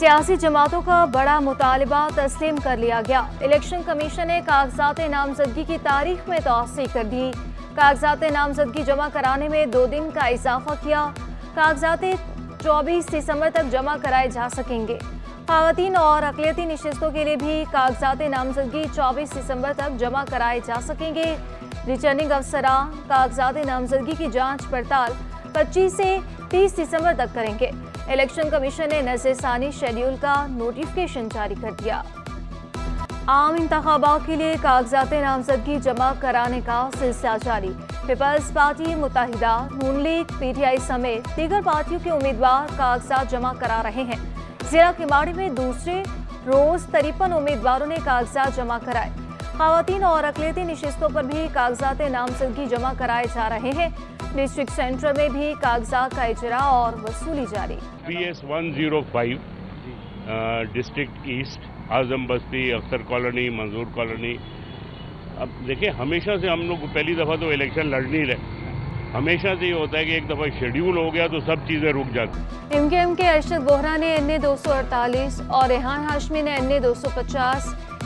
सियासी जमातों का बड़ा मुतालबा तस्लीम कर लिया गया। इलेक्शन कमीशन ने कागजात नामजदगी की तारीख में तौसीक कर दी। कागजात नामजदगी जमा कराने में 2 दिन का इजाफा किया। कागजात 24 दिसंबर तक जमा कराए जा सकेंगे। ख़वातीन और अक़लियती नशिस्तों के लिए भी कागजात नामजदगी 24 दिसंबर तक जमा कराए जा सकेंगे। रिटर्निंग अफसरान कागजात नामजदगी की जांच पड़ताल 25 से 30 दिसंबर तक करेंगे। इलेक्शन कमीशन ने नज़रसानी शेड्यूल का नोटिफिकेशन जारी कर दिया। आम इंतखाबात के लिए कागजात नामजदगी जमा कराने का सिलसिला जारी। पीपल्स पार्टी, मुत्तहिदा, नून लीग, PTI समेत दीगर पार्टियों के उम्मीदवार कागजात जमा करा रहे हैं। जिला किमाड़ी में दूसरे रोज 53 उम्मीदवारों ने कागजात जमा कराए। ख़वातीन और अक़लियती नशिस्तों पर भी कागजात नामजदगी जमा कराए जा रहे हैं। डिस्ट्रिक्ट सेंटर में भी कागजात का इजरा और वसूली जारी। PS 105 डिस्ट्रिक्ट ईस्ट, आजम बस्ती, अख्तर कॉलोनी, मंजूर कॉलोनी। अब देखिए, हमेशा से हम लोग पहली दफ़ा तो इलेक्शन लड़ नहीं रहे। हमेशा से ये होता है कि एक दफ़ा शेड्यूल हो गया तो सब चीज़ें रुक जाती। MKM के अरशद बोहरा ने NA 248 और रेहान हाशमी ने NA 250,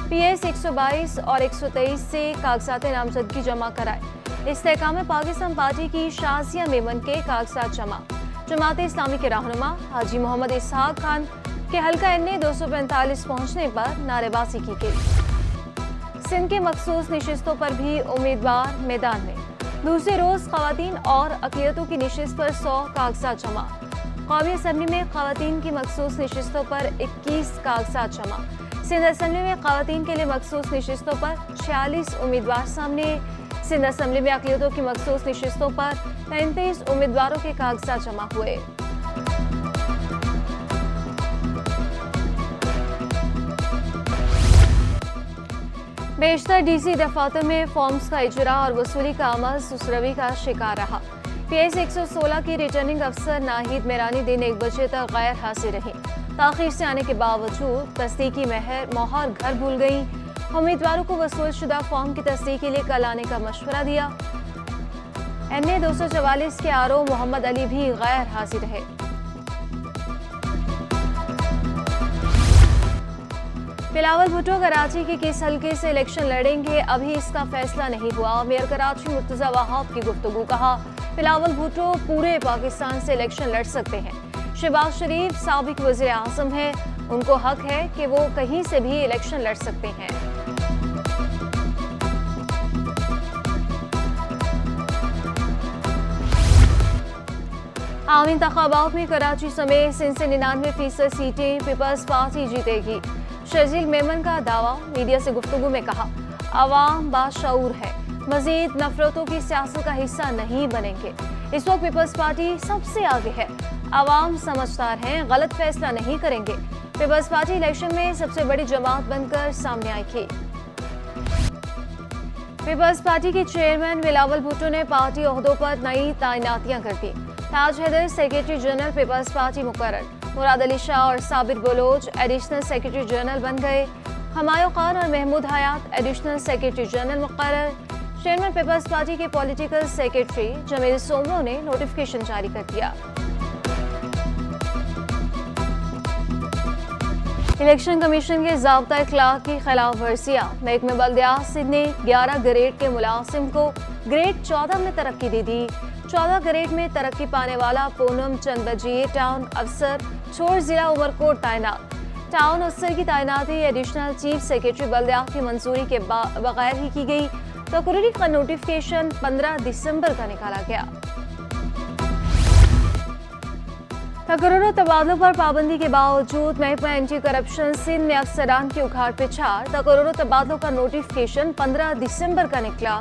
PS 122 और 123 से कागजात नामजदगी जमा कराए। इस्तेहकाम पाकिस्तान पार्टी की शाजिया मेमन के कागजात जमा। जमात इस्लामी के रहनुमा हाजी मोहम्मद इसहाक खान के हल्का NA 245 पहुंचने पर नारेबाजी की गई। सिंध के मखसूस नशिस्तों पर भी उम्मीदवार मैदान में। दूसरे रोज ख़वातीन और अक़लियतों की नशिस्त पर 100 कागजात जमा। कौमी असम्बली में ख़वातीन की मखसूस नशिस्तों पर 21 कागजात जमा। सिंध असम्बली में ख़वातीन के लिए मखसूस नशिस्तों पर 46 उम्मीदवार सामने। सिंध असम्बली में अक़लियतों की मखसूस नशिस्तों पर 33 उम्मीदवारों के कागजात जमा हुए। बेशतर DC दफातर में फॉर्म्स का इजरा और वसूली का अमल सुसरवी का शिकार रहा। PS 116 की रिटर्निंग अफसर नाहिद मेरानी दिन 1 बजे तक गैर हाजिर रही। ताख़ीर से आने के बावजूद तस्दीकी मोहर घर भूल गई। उम्मीदवारों को वसूल शुदा फॉर्म की तस्दीक के लिए कल आने का मशवरा दिया। NA 244 के RO मोहम्मद अली भी गैर हाजिर रहे। बिलावल भुट्टो कराची के किस हल्के से इलेक्शन लड़ेंगे, अभी इसका फैसला नहीं हुआ। मेयर कराची मुर्तजा वहाब की गुफ्तगू। कहा, बिलावल भुट्टो पूरे पाकिस्तान से इलेक्शन लड़ सकते हैं। शहबाज शरीफ साबिक वज़ीर आज़म है, उनको हक है कि वो कहीं से भी इलेक्शन लड़ सकते हैं। आम इंतखाबात में कराची समेत सिंध से 99% सीटें पीपल्स पार्टी जीतेगी। शर्जील मेमन का दावा। मीडिया से गुफ्तगू में कहा, अवाम बाशऊर है, मजीद नफरतों की सियासत का हिस्सा नहीं बनेंगे। इस वक्त पीपल्स पार्टी सबसे आगे है। अवाम समझदार हैं, गलत फैसला नहीं करेंगे। पीपल्स पार्टी इलेक्शन में सबसे बड़ी जमात बनकर सामने आई थी। पीपल्स पार्टी के चेयरमैन बिलावल भुट्टो ने पार्टी ओहदों पर नई तैनातियां कर दी। Taj Haider secretary general Peoples Party मुकर्रर। मुराद अली शाह और Sabir Baloch additional secretary general बन गए। हमायूं खान और Mahmood Hayat additional secretary general मुकर्रर। चेयरमैन पीपल्स पार्टी के पॉलिटिकल सेक्रेटरी जमील सोमरो ने नोटिफिकेशन जारी कर दिया। इलेक्शन कमीशन के ज़ाब्ता इखलाक की खिलाफ वर्जियाँ। महकमे बल्दियात सिंध ने 11 ग्रेड के मुलाजिम को ग्रेड 14 में तरक्की दे दी। 14 ग्रेड में तरक्की पाने वाला पूनम चंद बजिए टाउन अफसर छोड़ जिला उमरकोट तैनात। टाउन अफसर की तैनाती एडिशनल चीफ सेक्रेटरी बल्दियात की मंजूरी के बगैर ही की गई। तकरीरी का नोटिफिकेशन 15 दिसंबर का निकाला गया। तकरीरों तबादलों पर पाबंदी के बावजूद महकमा एंटी करप्शन सिंध ने अफसरान की उखाड़ पिछाड़। तकरीरों तबादलों का नोटिफिकेशन 15 दिसंबर का निकला।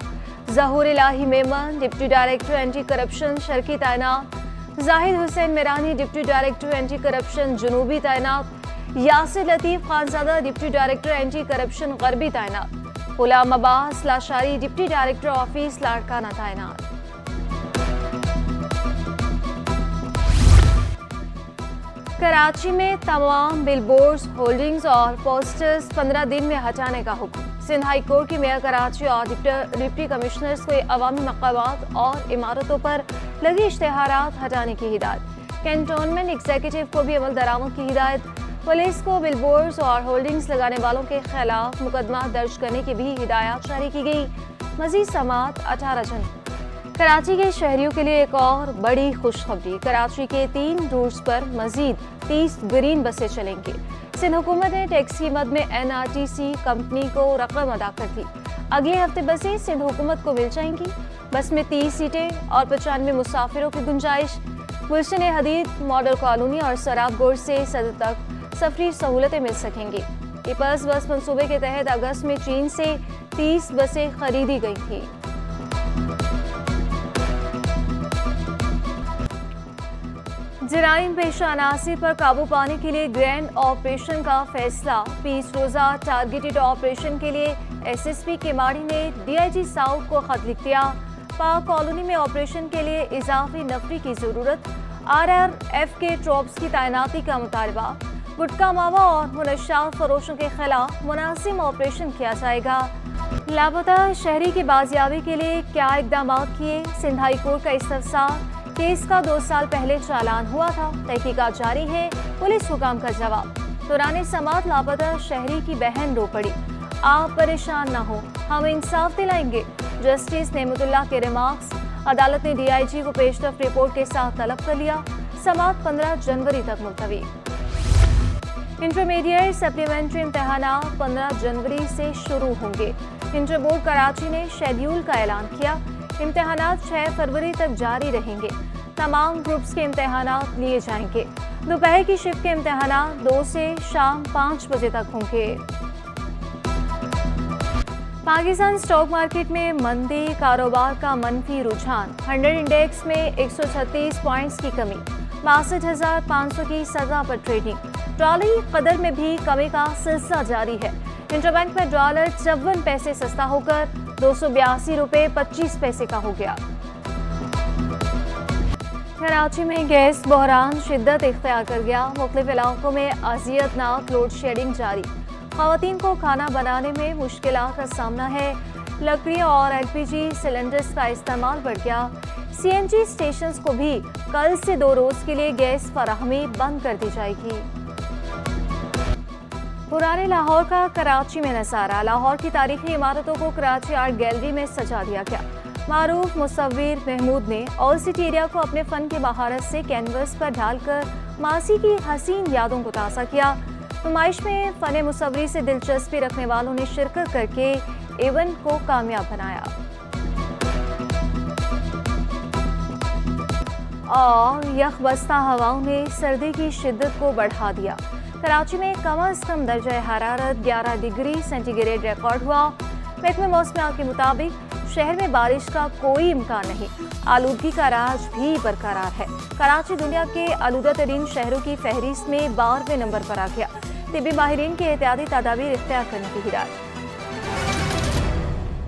Zahoor Elahi Memon deputy director anti corruption शर्की तैनात। Zahid Hussain Mirani deputy director anti corruption जनूबी तैनात। Yasir Latif Khanzada deputy director anti corruption गरबी तैनात। Ghulam Abbas Lashari deputy director office Larkana तैनात। कराची में तमाम बिलबोर्ड्स, होल्डिंग्स और पोस्टर्स 15 दिन में हटाने का हुक्म। सिंध हाई कोर्ट की मेयर कराची और डिप्टी कमिश्नर्स को अवामी मकामात और इमारतों पर लगे इश्तेहारात हटाने की हिदायत। कैंटोनमेंट एग्जीक्यूटिव को भी अमल दरामद की हिदायत। पुलिस को बिलबोर्ड्स और होल्डिंग्स लगाने वालों के खिलाफ मुकदमा दर्ज करने की भी हिदायत जारी की गई। मजीद समाअत 18 जून। कराची के शहरियों के लिए एक और बड़ी खुशखबरी। कराची के 3 रूट्स पर मजीद 30 ग्रीन बसें चलेंगी। सिंध हुकूमत ने टैक्स की मद में NRTC कंपनी को रकम अदा कर दी। अगले हफ्ते बसें सिंध हुकूमत को मिल जाएंगी। बस में 30 सीटें और 95 मुसाफिरों की गुंजाइश। गुलशन हदीद, मॉडल कॉलोनी और सराब गोड़ से सदर तक सफरी सहूलतें मिल सकेंगी। पीपल्स बस मंसूबे के तहत अगस्त में चीन से 30 बसें खरीदी गई थी। जराइम पेशा अनासिर पर काबू पाने के लिए ग्रैंड ऑपरेशन का फैसला। 20 रोजा टारगेटेड ऑपरेशन के लिए SSP केमाड़ी ने DIG साउथ को खत लिख दिया। पाक कॉलोनी में ऑपरेशन के लिए इजाफी नफरी की जरूरत। RRF के ट्रॉप्स की तैनाती का मुतालबा। गुटखा मावा और मुनशात फरोशों के खिलाफ मुनासिब ऑपरेशन किया जाएगा। लापता शहरी की बाजियाबी के लिए क्या इकदाम किए? सिंध हाई कोर्ट का इस्तफसार। केस का 2 साल पहले चालान हुआ था। तहकीकात जारी है। पुलिस हुकाम का जवाब। दौरान समाअत लापता शहरी की बहन रो पड़ी। आप परेशान ना हो, हम इंसाफ दिलाएंगे। जस्टिस नेमतुल्लाह के रिमार्क्स। अदालत ने DIG को पेशरफ रिपोर्ट के साथ तलब कर लिया। समाअत 15 जनवरी तक मुलतवी। इंटरमीडिएट सप्लीमेंट्री इम्तहानात 15 जनवरी से शुरू होंगे। इंटर बोर्ड कराची ने शेड्यूल का ऐलान किया। इम्तहानात 6 फरवरी तक जारी रहेंगे। तमाम ग्रुप्स के इम्तहानात लिए जाएंगे। दोपहर की शिफ्ट के इम्तहानात 2 से शाम 5 बजे तक होंगे। पाकिस्तान स्टॉक मार्केट में मंदी, कारोबार का मनफी रुझान। 100 इंडेक्स में 136 पॉइंट्स की कमी। 62,500 की सतह पर ट्रेडिंग। डॉलर कदर में भी कमी का सिलसिला जारी है। इंटरबैंक में डॉलर 54 पैसे सस्ता होकर 282 रुपये 25 पैसे का हो गया। कराची में गैस बहरान शिद्दत इख्तियार कर गया। मुख्तलिफ इलाकों में अजियतनाक लोड शेडिंग जारी। ख़वातीन को खाना बनाने में मुश्किलात का सामना है। लकड़ी और LPG सिलेंडर्स का इस्तेमाल बढ़ गया। CNG स्टेशंस को भी कल से 2 रोज़ के लिए गैस फराहमी बंद कर दी जाएगी। पुराने लाहौर का कराची में नज़ारा। लाहौर की तारीखी इमारतों को कराची आर्ट गैलरी में सजा दिया गया। मारूफ मुसव्विर महमूद ने ऑल सिटी एरिया को अपने फ़न की महारत से कैनवस पर ढालकर मासी की हसीन यादों को ताज़ा किया। नुमाइश में फ़न मुसव्वरी से दिलचस्पी रखने वालों ने शिरकत करके इवेंट को कामयाब बनाया। और यखबस्ता हवाओं ने सर्दी की शिद्दत को बढ़ा दिया। कराची में कम अज़ कम दर्जा हरारत 11 डिग्री सेंटीग्रेड रिकॉर्ड हुआ। महकमे मौसमियात के मुताबिक शहर में बारिश का कोई इम्कान नहीं। आलूदगी का राज भी बरकरार है। कराची दुनिया के आलूदा तरीन शहरों की फहरिस्त में 12वें नंबर पर आ गया। तिब्बी माहिरीन की एहतियाती तदाबीर इख्तियार करने की हिदायत।